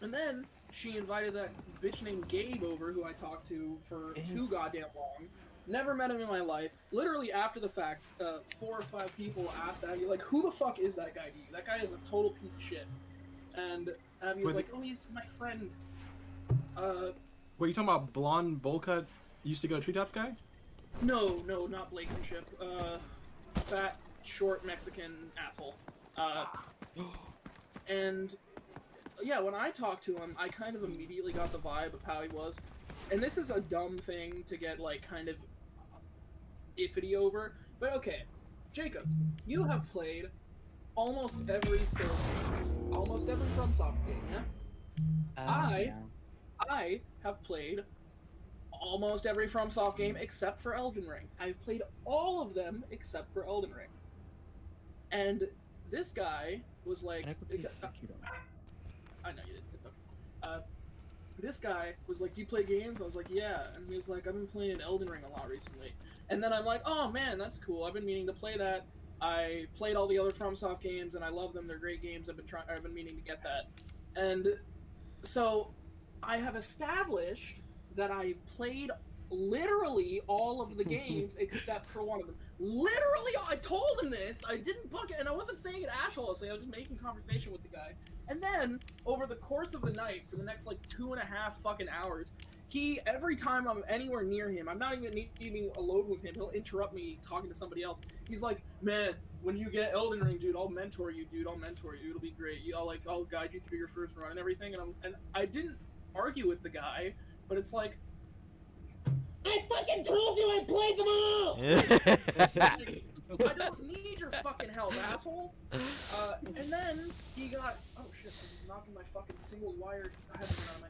S5: And then she invited that bitch named Gabe over, who I talked to for too goddamn long. Never met him in my life. Literally after the fact, 4 or 5 people asked Abby, like, who the fuck is that guy to you? That guy is a total piece of shit. And Abby was like, oh, he's my friend.
S6: Wait, you talking about blonde, bowl cut, used to go Treetops guy?
S5: No, not Blankenship. Fat, short Mexican asshole. And yeah, when I talked to him, I kind of immediately got the vibe of how he was. And this is a dumb thing to get like kind of iffy over, but okay, Jacob, you have played almost every FromSoft game, yeah? I have played almost every FromSoft game except for Elden Ring. I've played all of them except for Elden Ring. And this guy was like, I know you did. It's okay. This guy was like, do you play games? I was like, yeah. And he was like, I've been playing Elden Ring a lot recently. And then I'm like, oh man, that's cool. I've been meaning to play that. I played all the other FromSoft games and I love them. They're great games. I've been meaning to get that. And so I have established that I've played literally all of the games except for one of them. Literally, I told him this. I didn't book it, and I wasn't saying it asshole. I was just making conversation with the guy. And then, over the course of the night, for the next like 2.5 fucking hours, every time I'm anywhere near him, I'm not even eating alone with him, he'll interrupt me talking to somebody else. He's like, man, when you get Elden Ring, dude, I'll mentor you, dude. I'll mentor you. It'll be great. I'll guide you through your first run and everything. And I didn't argue with the guy, but it's like, I fucking told you I played them all! I don't need your fucking help, asshole! And then he got... Oh shit, I'm knocking my fucking single wired headphone out of my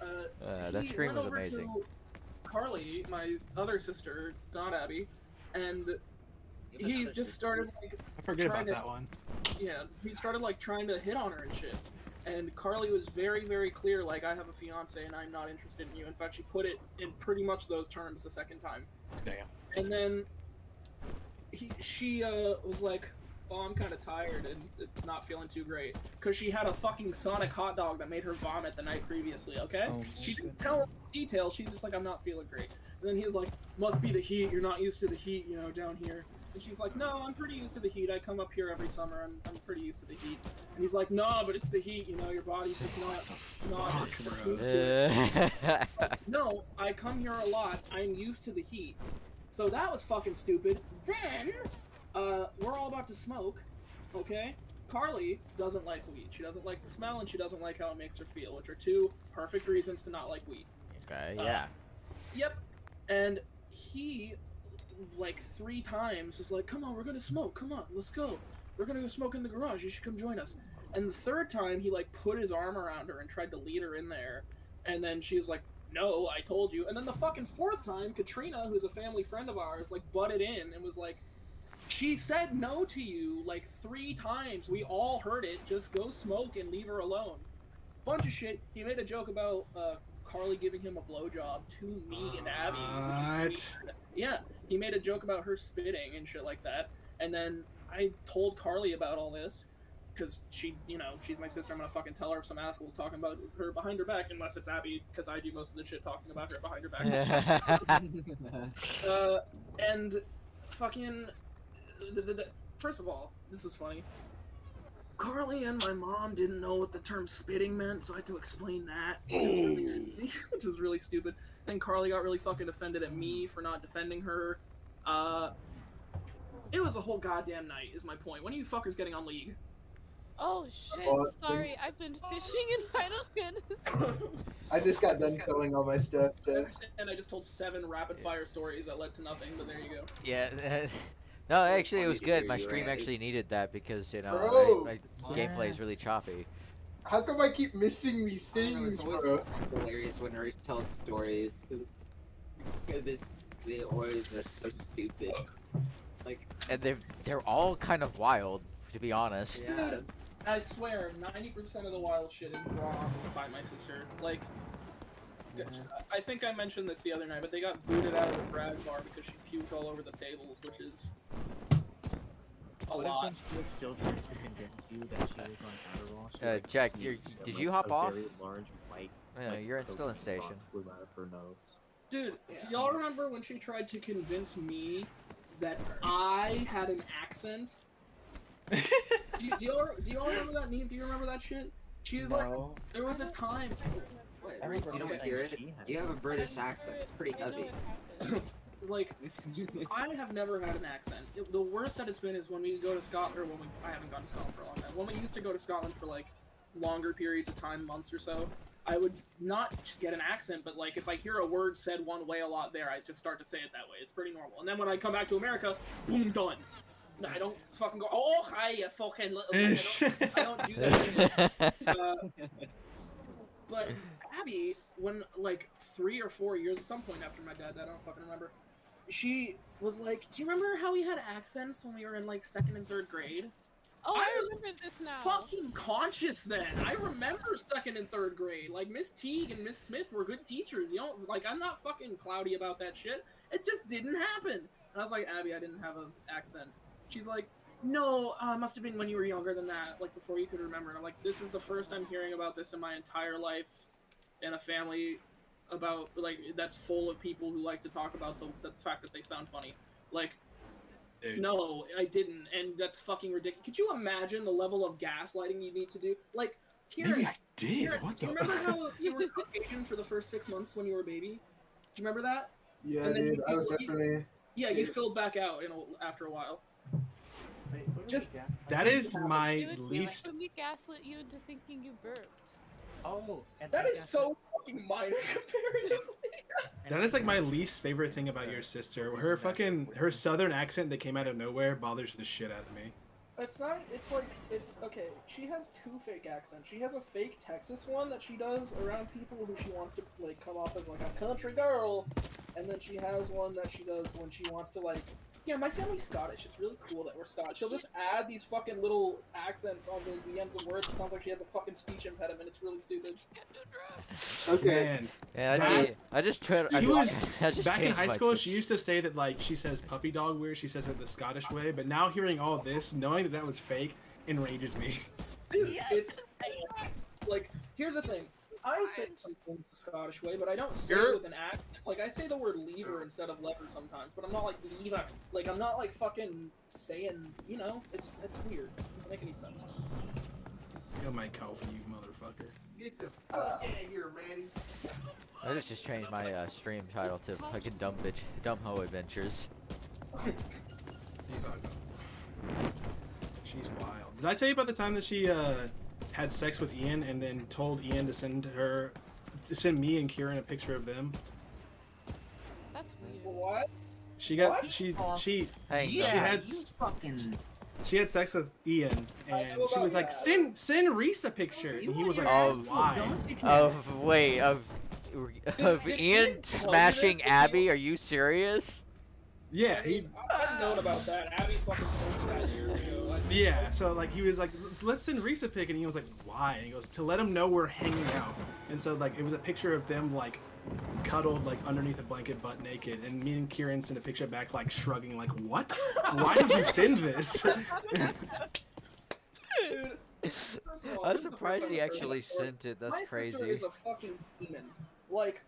S5: head.
S3: That scream
S5: went
S3: was
S5: over
S3: amazing.
S5: to Carly, my other sister, not Abby, and He's just started like
S8: I forget about
S5: trying to-
S8: that one.
S5: yeah, he started like trying to hit on her and shit. And Carly was very, very clear, like, I have a fiance and I'm not interested in you. In fact, she put it in pretty much those terms the second time.
S8: Damn.
S5: And then she was like, well, I'm kind of tired and not feeling too great. Because she had a fucking Sonic hot dog that made her vomit the night previously, okay?
S6: Oh,
S5: She didn't tell him details, she's just like, I'm not feeling great. And then he was like, must be the heat, you're not used to the heat, you know, down here. And she's like, no, I'm pretty used to the heat. I come up here every summer. I'm pretty used to the heat. And he's like, no, but it's the heat. You know, your body's just not. No, I come here a lot. I'm used to the heat. So that was fucking stupid. Then, we're all about to smoke, okay? Carly doesn't like weed. She doesn't like the smell, and she doesn't like how it makes her feel, which are two perfect reasons to not like weed.
S3: Okay, yeah.
S5: Yep. And he, like 3 times, was like, come on, we're gonna smoke. Come on, let's go. We're gonna go smoke in the garage. You should come join us. And the 3rd time, he, like, put his arm around her and tried to lead her in there. And then she was like, no, I told you. And then the fucking 4th time, Katrina, who's a family friend of ours, like, butted in and was like, she said no to you, like, 3 times. We all heard it. Just go smoke and leave her alone. Bunch of shit. He made a joke about, Carly giving him a blowjob to me and Abby.
S8: What?
S5: Yeah, he made a joke about her spitting and shit like that. And then I told Carly about all this, because she, you know, she's my sister. I'm gonna fucking tell her if some asshole's talking about her behind her back, unless it's Abby, because I do most of the shit talking about her behind her back. And fucking, first of all, this was funny. Carly and my mom didn't know what the term spitting meant, so I had to explain that, which was really stupid. Then Carly got really fucking offended at me for not defending her. It was a whole goddamn night, is my point. When are you fuckers getting on League?
S2: Oh shit,
S4: Oh,
S2: sorry, I've been fishing in Final Fantasy.
S4: I just got done selling all my stuff.
S5: I
S4: So.
S5: understand I just told 7 rapid fire stories that led to nothing, but there you go.
S3: Yeah. No, actually, it was
S1: funny to
S3: good.
S1: hear
S3: My
S1: you,
S3: stream
S1: Randy.
S3: actually needed that because, you know,
S4: Bro.
S3: my gameplay is really choppy.
S4: How come I keep missing these
S1: I don't know,
S4: things,
S1: it's always
S4: bro?
S1: hilarious when Nurse tells stories, because they always are so stupid. Like,
S3: And they're all kind of wild, to be honest.
S1: yeah.
S5: Dude, I swear, 90% of the wild shit is wrong by my sister. Like, I think I mentioned this the other night, but they got booted out of the Brad bar because she puked all over the tables, which is a
S6: What if
S5: lot.
S6: when she was still trying to convince you that she was on Adderall? She, like,
S3: Jack,
S6: sneezed and,
S3: did
S6: like,
S3: you hop
S6: a
S3: off?
S6: very large white,
S3: Yeah,
S6: like,
S3: you're still in
S6: cocaine
S3: station.
S6: box flew out of her nose.
S5: Dude, do y'all remember when she tried to convince me that I had an accent? do y'all remember that meme? Do you remember that shit? She was like, there was a time.
S1: Wait,
S6: I
S1: Reese,
S6: remember
S1: you don't
S6: that
S1: hear
S6: she
S1: it?
S6: had
S1: You have a
S2: I
S1: British
S2: remember
S1: accent.
S2: it.
S1: It's pretty
S2: I know
S1: heavy.
S2: it happened.
S5: Like, I have never had an accent. The worst that it's been is when we go to Scotland, or I haven't gone to Scotland for a long time. When we used to go to Scotland for like longer periods of time, months or so, I would not get an accent, but like if I hear a word said one way a lot there, I just start to say it that way. It's pretty normal. And then when I come back to America, boom, done. I don't fucking go, oh, hi, you fucking little. I don't do that anymore. But Abby, when like 3 or 4 years, at some point after my dad died, I don't fucking remember, she was like, do you remember how we had accents when we were in like 2nd and 3rd grade?
S2: Oh,
S5: I
S2: I
S5: was
S2: remember this now.
S5: Fucking conscious then. I remember 2nd and 3rd grade. Like Miss Teague and Miss Smith were good teachers. You know, like I'm not fucking cloudy about that shit. It just didn't happen. And I was like, Abby, I didn't have an accent. She's like, no, it must have been when you were younger than that, like before you could remember. And I'm like, this is the first I'm hearing about this in my entire life in a family about, like, that's full of people who like to talk about the fact that they sound funny. Like,
S8: Dude.
S5: no, I didn't, and that's fucking ridiculous. Could you imagine the level of gaslighting you need to do? Like, Kieran,
S8: Maybe I did.
S5: Kieran,
S8: What
S5: do
S8: the?
S5: you remember how you were Caucasian for the first 6 months when you were a baby? Do you remember that?
S4: Yeah,
S5: And then
S4: dude, I was
S5: you-
S4: definitely.
S5: Yeah, you filled back out after a while. Just-
S8: That is my
S2: It would be
S8: least.
S2: like when we gaslit you into thinking you burped.
S6: Oh, and
S5: That
S6: I
S5: is
S6: guess
S5: so fucking minor comparatively.
S8: That is like my least favorite thing about your sister. Her southern accent that came out of nowhere bothers the shit out of me.
S5: It's not. It's like it's okay. She has 2 fake accents. She has a fake Texas one that she does around people who she wants to like come off as like a country girl, and then she has one that she does when she wants to like Yeah, my family's Scottish. It's really cool that we're Scottish. She'll just add these fucking little accents on the ends of words. It sounds like she has a fucking speech impediment. It's really stupid.
S4: Okay.
S8: Man,
S3: Yeah,
S8: That-
S3: I just tried.
S8: she was
S3: I just
S8: back in
S3: changed
S8: high
S3: my
S8: school.
S3: Twitch.
S8: She used to say that like she says puppy dog weird. She says it the Scottish way. But now hearing all this, knowing that that was fake, enrages me.
S5: Dude, it's like, here's the thing. I say some things the Scottish way, but I don't say it with an accent. Like, I say the word lever instead of lever sometimes, but I'm not like lever. Like, I'm not like fucking saying, you know, it's weird. It doesn't make any sense.
S8: Kill my coffee, you motherfucker.
S4: Get the fuck out of here, Manny.
S3: I just changed my stream title to fucking dumb hoe adventures.
S8: She's wild. Did I tell you about the time that she had sex with Ian and then told Ian to send me and Kieran a picture of them?
S2: That's weird.
S5: What?
S8: She got
S5: What?
S8: she
S3: Hey,
S8: she had she had sex with Ian and she was like, send Reese a picture, and he was like,
S3: Of-
S8: why?
S3: of
S5: Did
S3: Ian
S5: Ian tell you
S3: smashing
S5: this?
S3: Abby? Are you serious?
S8: Yeah,
S5: I mean, I've known about that. Abby fucking told me that years ago.
S8: yeah. So like he was like, let's send Reese a pic, and he was like, why? And he goes, to let him know we're hanging out. And so like it was a picture of them like cuddled like underneath a blanket, butt naked, and me and Kieran sent a picture back like shrugging, like, what? Why did you send this?
S5: Dude, first of all,
S3: I'm
S5: this is the
S3: surprised
S5: first
S3: he
S5: time I've heard
S3: actually
S5: that story.
S3: sent it.
S5: My
S3: That's
S5: sister
S3: crazy.
S5: is a fucking demon. Like,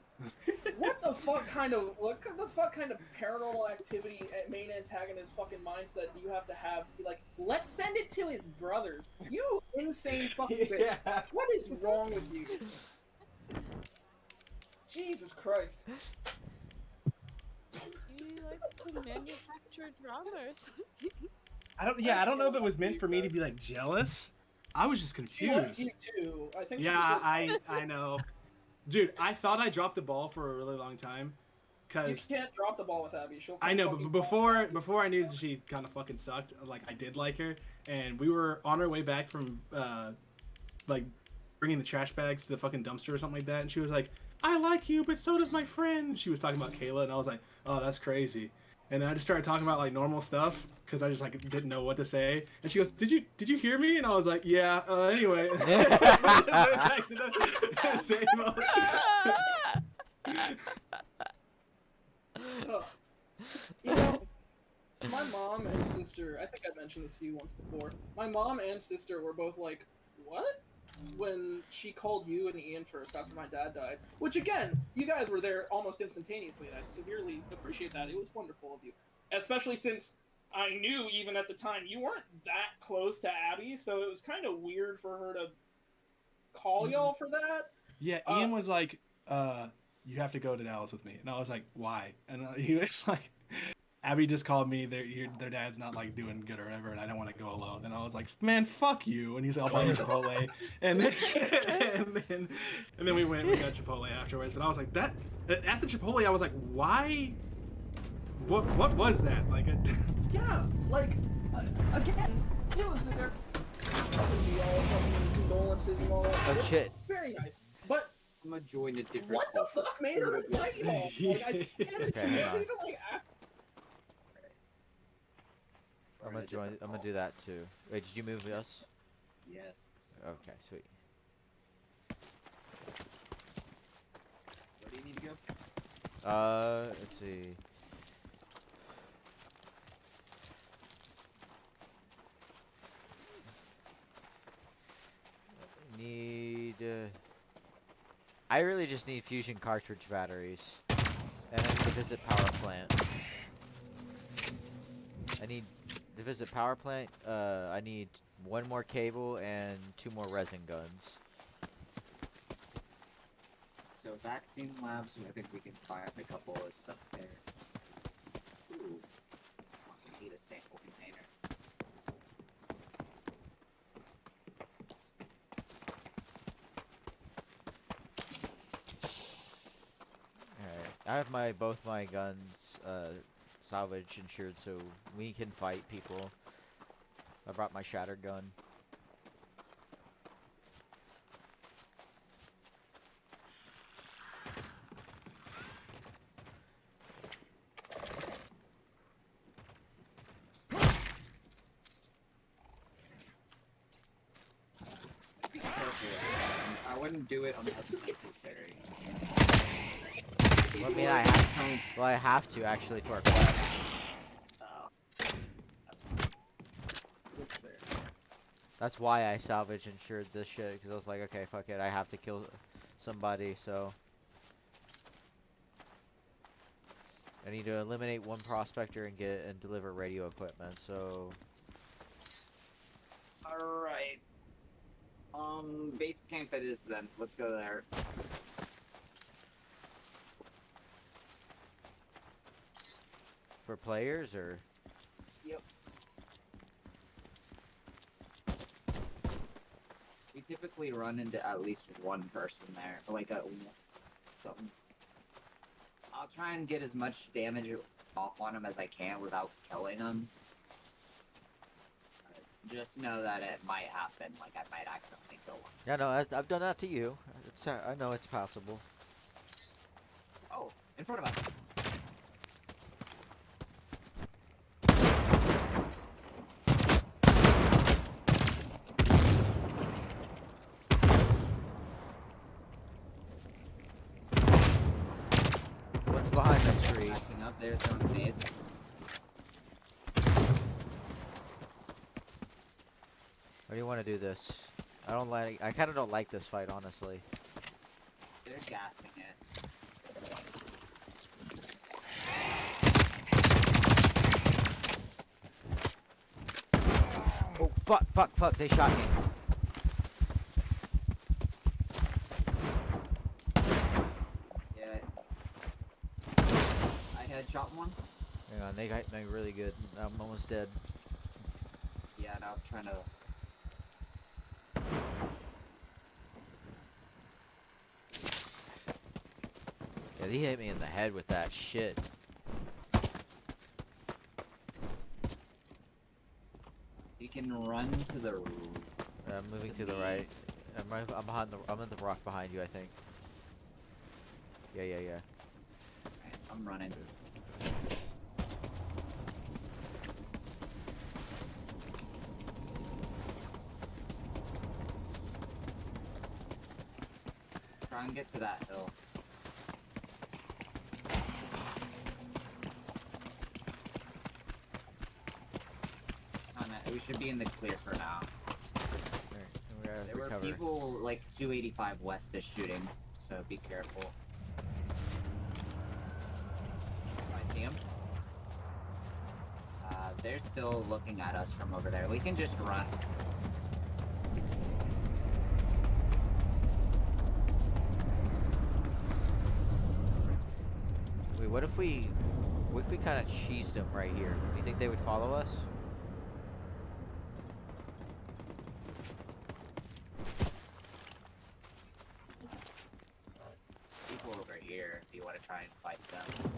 S5: what the fuck kind of paranormal activity main antagonist fucking mindset do you have to be like, let's send it to his brothers? You insane fucking bitch.
S8: Yeah.
S5: What is wrong with you? Jesus Christ.
S2: You like to manufacture drama or something.
S8: I don't know if it was meant for me to be like jealous. I was just
S5: She likes
S8: confused.
S5: you too. I think.
S8: Yeah, I know. Dude, I thought I dropped the ball for a really long time.
S5: You
S8: Cause
S5: can't drop the ball with Abby. She'll.
S8: I know,
S5: fucking
S8: but before I knew that she kind of fucking sucked, like I did like her, and we were on our way back from like bringing the trash bags to the fucking dumpster or something like that, and she was like, "I like you, but so does my friend." And she was talking about Kayla, and I was like, "Oh, that's crazy." And then I just started talking about like normal stuff because I just like didn't know what to say. And she goes, "Did you hear me?" And I was like, "Yeah." Anyway, back to the same old-
S5: Ugh. You know, my mom and sister, I think I mentioned this to you once before. My mom and sister were both like, what? When she called you and Ian first after my dad died. Which, again, you guys were there almost instantaneously, and I severely appreciate that. It was wonderful of you. Especially since I knew, even at the time, you weren't that close to Abby, so it was kind of weird for her to call y'all for that.
S8: Yeah, Ian was like, you have to go to Dallas with me. And I was like, why? And he was like, Abby just called me. Their dad's not like doing good or whatever, and I don't want to go alone. And I was like, man, fuck you. And he's like, I'll buy you Chipotle. And then we got Chipotle afterwards. But I was like, that at the Chipotle, I was like, why? What was that? Like,
S5: Yeah, like, again, it was there. Fucking condolences and all that.
S3: Oh shit.
S5: Very nice. But
S1: I'm gonna join a different.
S5: what the fuck made her invite you all? Like, I can't
S3: Okay,
S5: she
S3: hang
S5: wasn't
S3: on.
S5: even like
S3: I'm gonna do that too. Wait, did you move us?
S1: Yes.
S3: Okay, sweet.
S1: Where do you need to go?
S3: Let's see. Need. I really just need fusion cartridge batteries, and then to visit power plant. I need to visit power plant. I need one more cable and 2 more resin guns.
S1: So vaccine labs, I think we can find a couple of stuff there. Ooh. We need a sample container.
S3: Alright, I have both my guns salvage insured, so we can fight people. I brought my shattered gun.
S1: I wouldn't do it unless necessary.
S3: Well, I mean, I have to actually for a quest. That's why I salvage insured this shit, because I was like, okay, fuck it, I have to kill somebody, so. I need to eliminate one prospector and deliver radio equipment, so.
S1: Alright. Base camp it is then. Let's go there.
S3: For players, or?
S1: Yep. We typically run into at least one person there, like something. I'll try and get as much damage off on him as I can without killing him. Just know that it might happen, like I might accidentally kill him.
S3: Yeah, no, I've done that to you. I know it's possible.
S1: Oh, in front of us.
S3: What's behind that tree?
S1: Backing up there, throwing nades.
S3: How do you want to do this? I kind of don't like this fight, honestly.
S1: They're gassing it.
S3: Oh, fuck, they shot me.
S1: Yeah. I headshot one.
S3: Hang on, they got me really good. I'm almost dead.
S1: Yeah, now I'm trying to...
S3: Yeah, he hit me in the head with that shit.
S1: You can run to the roof.
S3: I'm moving to the right. I'm in the rock behind you, I think. Yeah.
S1: Right, I'm running. Try and get to that hill. Oh, no, we should be in the clear for now. There were people like 285 west is shooting, so be careful. I see them. They're still looking at us from over there. We can just run.
S3: Wait, what if we kind of cheesed them right here? Do you think they would follow us?
S1: People over here if you want to try and fight them.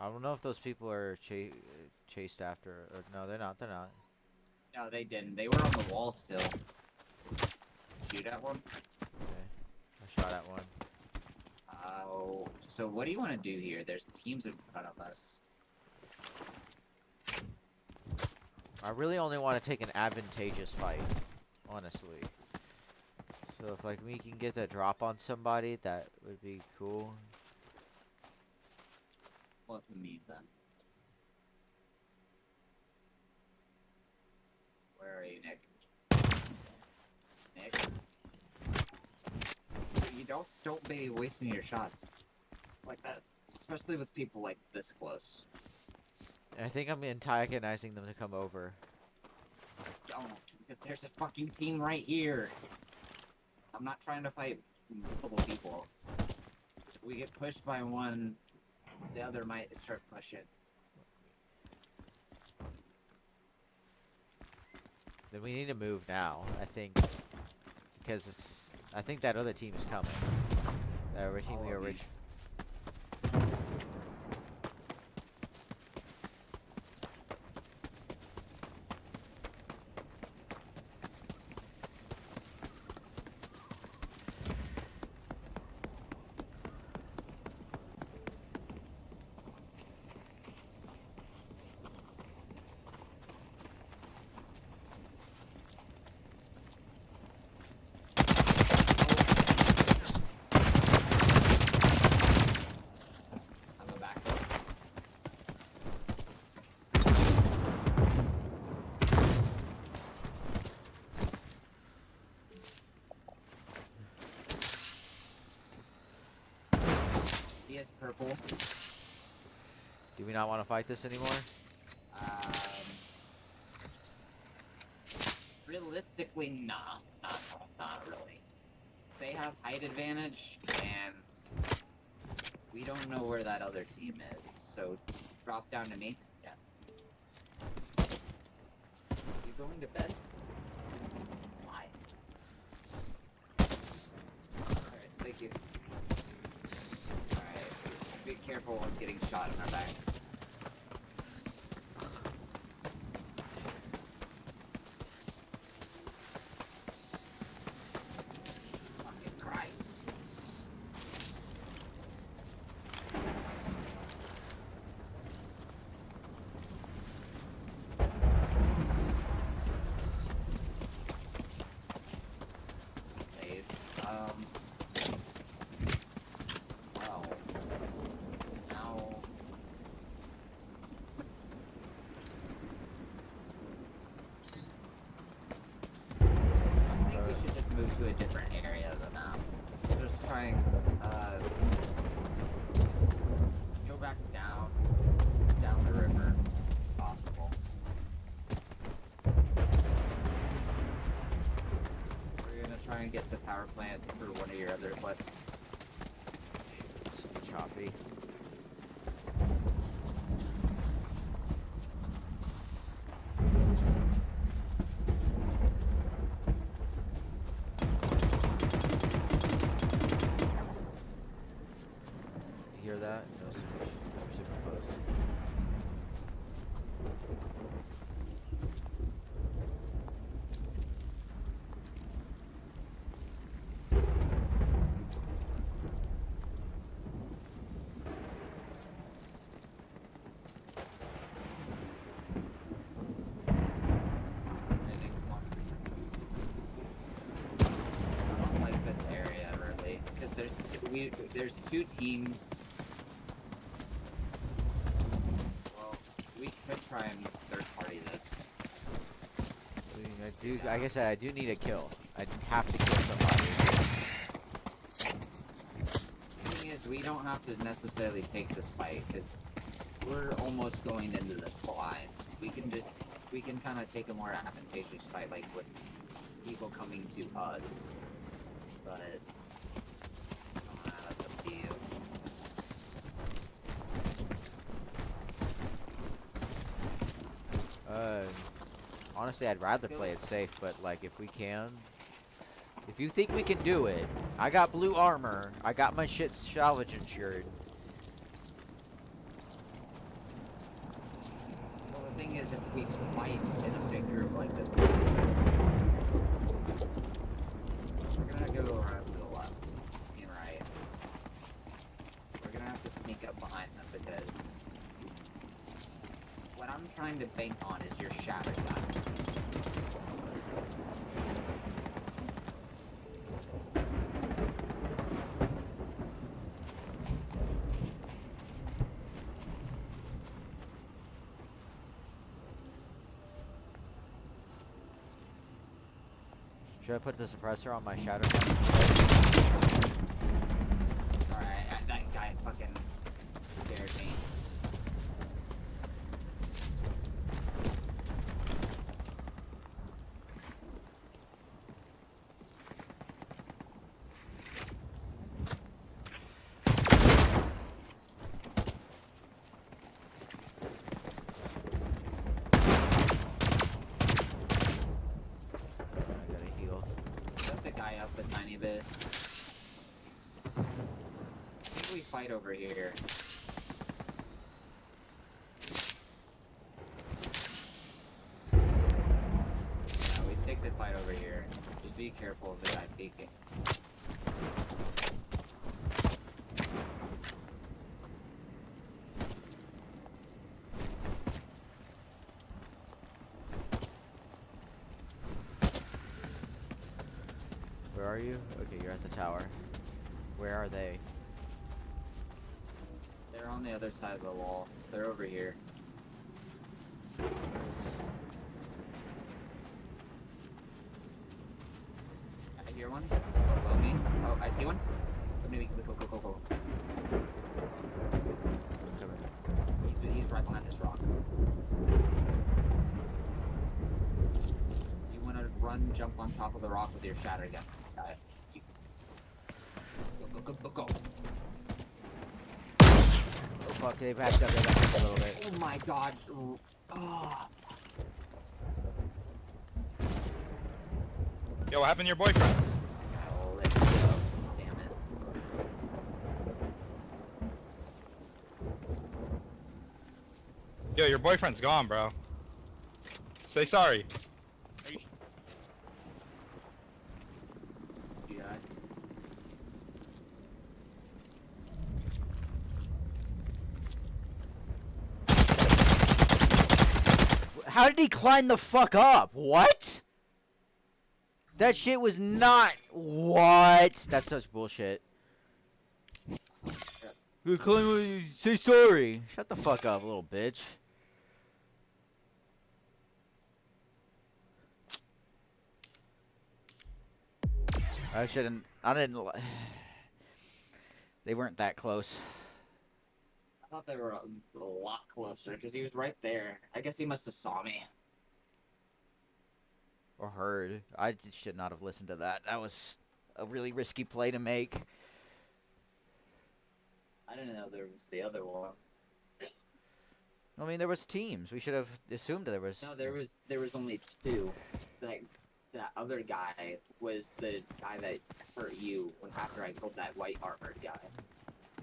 S3: I don't know if those people are chased after, or no, they're not.
S1: No, they didn't. They were on the wall still. Shoot at one?
S3: Okay. I shot at one.
S1: Oh, so what do you want to do here? There's teams in front of us.
S3: I really only want to take an advantageous fight, honestly. So if like we can get the drop on somebody, that would be cool.
S1: Well, for me then. Where are you, Nick? Nick? You don't be wasting your shots like that, especially with people like this close.
S3: And I think I'm antagonizing them to come over.
S1: Don't, because there's a fucking team right here. I'm not trying to fight multiple people. If we get pushed by one, the other might start pushing.
S3: Then we need to move now, I think, because I think that other team is coming. That other team we originally.
S1: is purple.
S3: Do we not want to fight this anymore?
S1: Um, realistically, not really. They have height advantage, and we don't know where that other team is. So, drop down to me. Yeah. You going to bed? Why? Alright, thank you. Alright, be careful of getting shot in our backs. Fucking Christ. Saves. Well. Now. I think we should just move to a different area of the map. Just trying, go back down the river, if possible. We're gonna try and get to power plant for one of your other quests.
S3: This will be choppy. You hear that? No, super close.
S1: I think one. I don't like this area really, because there's two teams. Well, we could try and third party this.
S3: Like I said, I do need a kill. I have to kill somebody.
S1: The thing is, we don't have to necessarily take this fight because we're almost going into this blind. We can kind of take a more advantageous fight, like with people coming to us. But that's up to you.
S3: Honestly, I'd rather play it safe, but like if we can, if you think we can do it, I got blue armor. I got my shit salvage insured.
S1: Well, the thing is, if we fight in a big group like this, we're gonna go around to the left and right. We're gonna have to sneak up behind them because what I'm trying to bank on is your shatter gun.
S3: Should I put the suppressor on my shadow gun?
S1: Alright, that guy fucking scared me.
S3: I gotta heal.
S1: Set the guy up a tiny bit. I think we fight over here. Yeah, we take the fight over here. Just be careful of the guy peeking.
S3: Where are you? Okay, you're at the tower. Where are they?
S1: They're on the other side of the wall. They're over here. I hear one. Below me. Oh, I see one. Maybe go. He's right behind this rock. You want to run, jump on top of the rock with your shatter gun. Go.
S3: Oh fuck, they backed up a little bit.
S1: Oh my god. Oh.
S9: Yo, what happened to your boyfriend?
S1: Oh, let's go. Damn it.
S9: Yo, your boyfriend's gone, bro. Say sorry.
S1: Yeah.
S3: How did he climb the fuck up? What? That shit was not. What? That's such bullshit. You climb. Say sorry. Shut the fuck up, little bitch. I shouldn't. I didn't. They weren't that close.
S1: I thought they were a lot closer because he was right there. I guess he must have saw me.
S3: Or heard. I should not have listened to that. That was a really risky play to make.
S1: I didn't know there was the other one.
S3: I mean, there was teams. We should have assumed there was.
S1: No, there was only two. That other guy was the guy that hurt you when after I killed that white armored guy.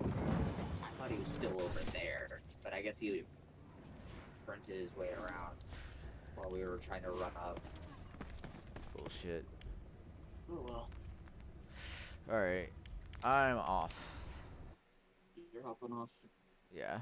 S1: I thought he was still over there, but I guess he sprinted his way around while we were trying to run up.
S3: Bullshit.
S1: Oh well.
S3: Alright. I'm off.
S1: You're hopping off.
S3: Yeah.